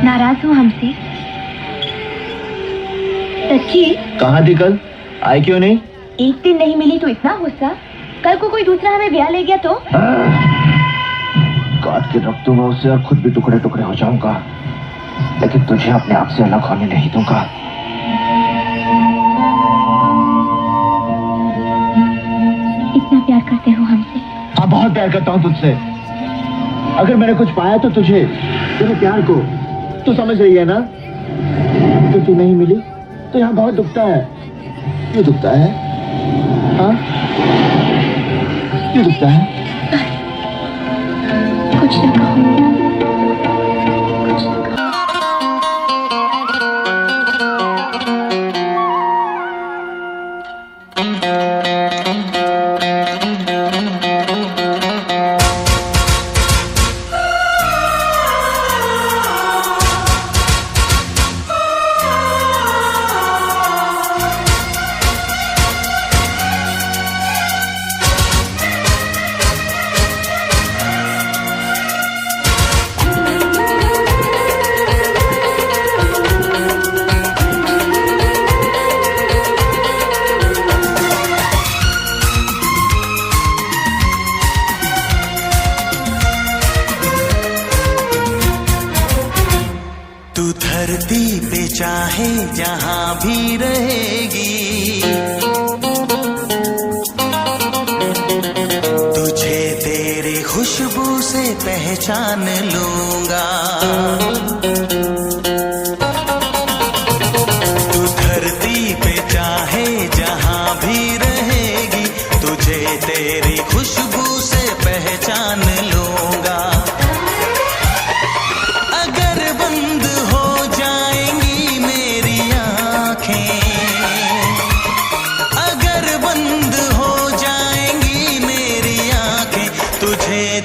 नाराज हो हमसे? सच्ची? कहाँ थी कल? आई क्यों नहीं? एक दिन नहीं मिली तो इतना गुस्सा? कल को कोई दूसरा हमें ब्याह ले गया तो? काट के रख दूंगा उसे और खुद भी टुकड़े टुकड़े हो जाऊंगा, लेकिन तुझे अपने आप से अलग होने नहीं दूंगा। इतना प्यार करते हो हमसे? हाँ, बहुत प्यार करता हूँ तुझसे। अगर मैंने कुछ पाया तो तुझे, तेरे प्यार को। तू समझ रही है ना? तो तू नहीं मिली तो यहाँ बहुत दुखता है। क्यों दुखता है? हाँ, क्यों दुखता है? कुछ न कहो। धरती पे चाहे जहां भी रहेगी, तुझे तेरी खुशबू से पहचान लूंगा। तू धरती पे चाहे जहां भी रहेगी, तुझे तेरी खुशबू से पहचान लूंगा।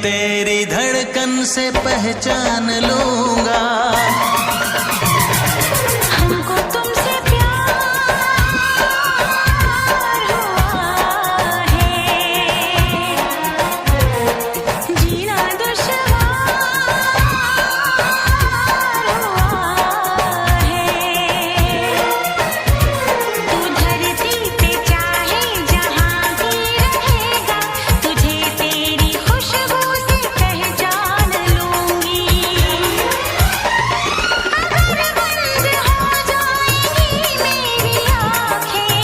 तेरी धड़कन से पहचान लूंगा। हमको तुमसे प्यार हुआ है, जीना दुश्वार हुआ है। तू धरती पे चाहे जहां भी रहेगा, तुझे तेरी खुशबू से पहचान लूंगी। अगर बंद हो जाएंगी मेरी आँखें,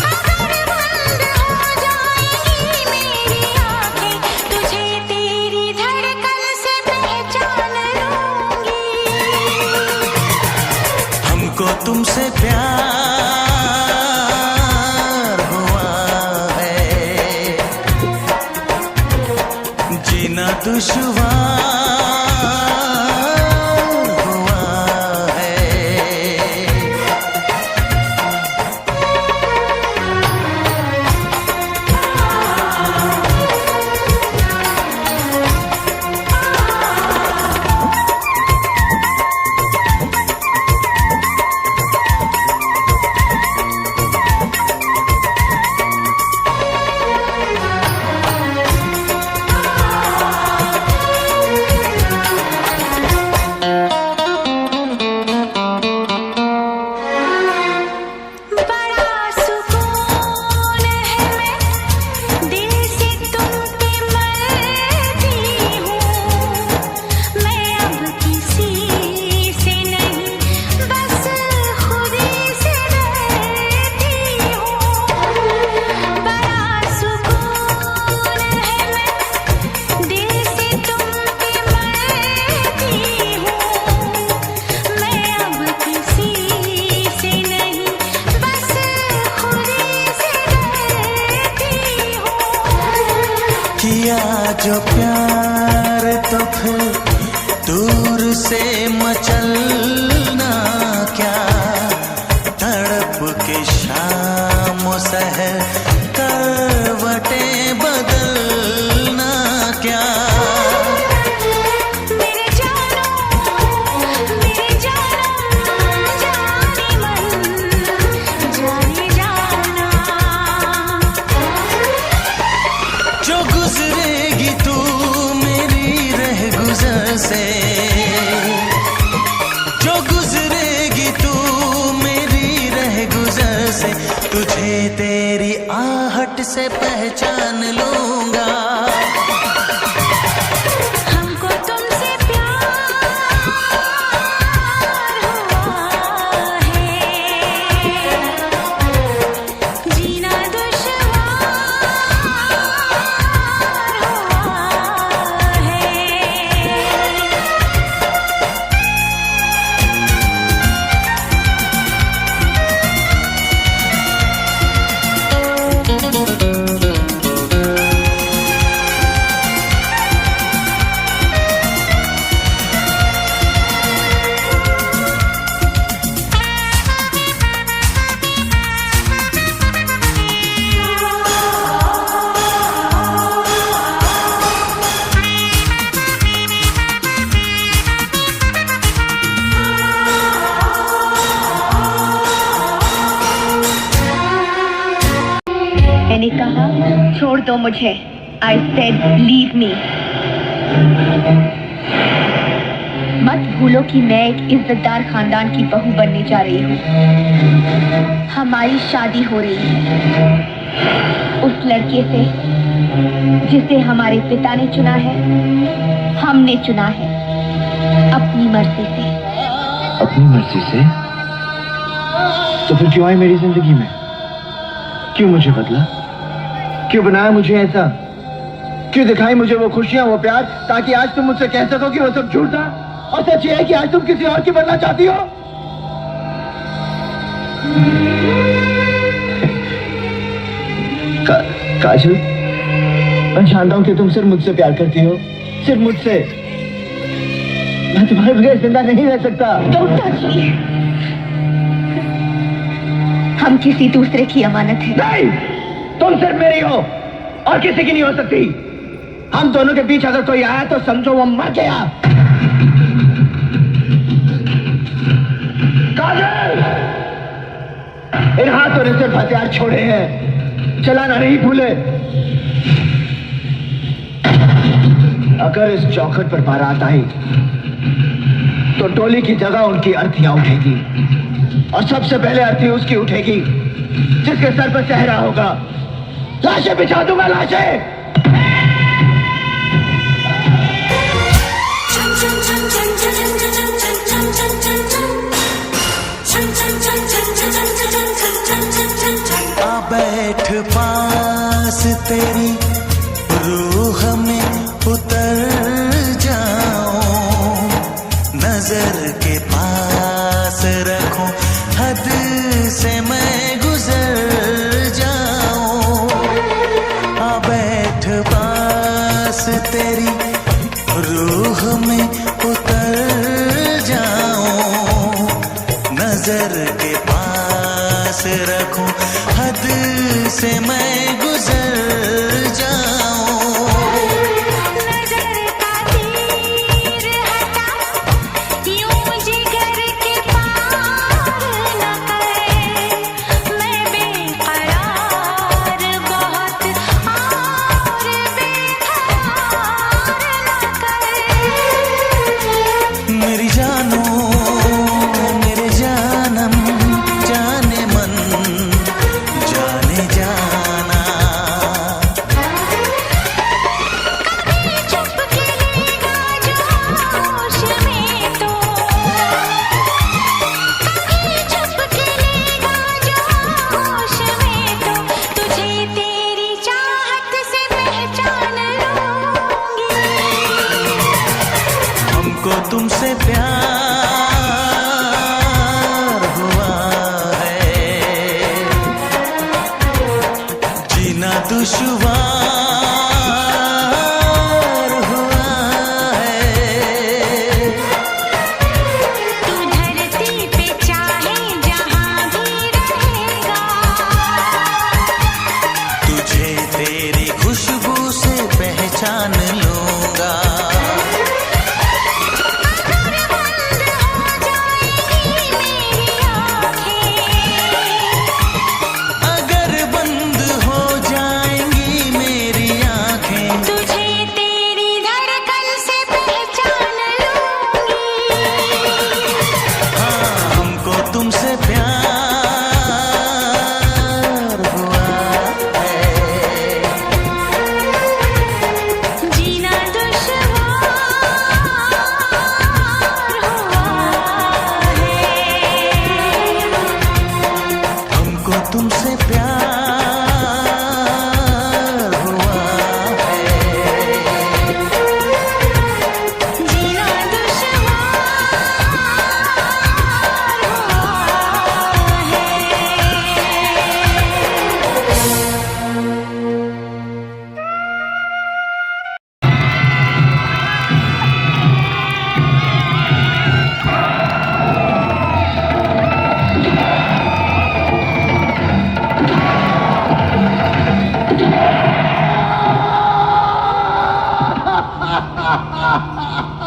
अगर बंद हो जाएंगी मेरी आँखें, तुझे तेरी धड़कन से पहचान लूंगी। हमको तुमसे प्यार हुआ है, जीना दुश्वार हुआ है। किया जो प्यार तो फिर दूर से मचलना क्या, तड़प के शाम सहर करवटें बदलना क्या। मेरे जानो तुझे तेरी आहट से पहचान लूंगा। हमको तुमसे प्यार हुआ है, जीना दुश्वार हुआ है। मैंने कहा छोड़ दो मुझे। I said leave me. मत भूलो कि मैं एक इज्जतदार खानदान की बहू बनने जा रही हूँ। हमारी शादी हो रही है उस लड़के से जिसे हमारे पिता ने चुना है, हमने चुना है अपनी मर्जी से। अपनी मर्जी से? तो फिर क्यों आई मेरी जिंदगी में? क्यों मुझे बदला? क्यों बनाया मुझे ऐसा? क्यों दिखाई मुझे वो खुशियां, वो प्यार, ताकि आज तुम मुझसे कह सको कि वो सब झूठ था और सच ये है कि आज तुम किसी और की बनना चाहती हो? काजल, मैं जानता हूं कि तुम सिर्फ मुझसे प्यार करती हो, सिर्फ मुझसे। मैं तुम्हारे बगैर जिंदा नहीं रह सकता। Don't touch me. हम किसी दूसरे की अमानत है। नहीं, तुम सिर्फ मेरी हो और किसी की नहीं हो सकती। हम दोनों के बीच अगर कोई आया तो समझो वो मर गया। काजल, इन हाथों ने सिर्फ हथियार छोड़े हैं, चलाना नहीं भूले। अगर इस चौखट पर बारात आई तो टोली की जगह उनकी अर्थियां उठेगी और सबसे पहले अर्थी उसकी उठेगी जिसके सर पर सेहरा होगा। लाशें बिछा दूंगा, लाशें। आ बैठ पास तेरी रूह में उतर जाऊं, नजर के पास रखूं, हद से मैं गुजर जाऊं। आ बैठ पास तेरी रूह में उतर जाऊं, नजर के पास रखूं, हद से मैं गुजर जाऊं। नजर का तीर हटा, यूं जिगर के पार न करे। मैं बेकरार बहुत और बेकरार न करे। मेरी जानो, मेरे जानम, जाने मन, जाने जाना। कभी चुप के लेगा जोश में तो, कभी चुप के लेगा जोश में तो, तुझे तेरी चाहत से पहचान लूंगी। हमको तुमसे प्यार हुआ है, जीना दुश्वार हुआ है। तू धरती पे चाहे जहां भी रहेगा, तुझे तेरी खुशबू से पहचान लूंगा। अगर बंद हो जाएंगी मेरी आँखें, अगर बंद हो जाएंगी मेरी आंखें, तुझे तेरी धड़कन से पहचान लूंगी। हाँ, हमको तुमसे प्यार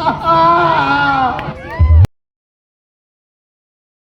आ,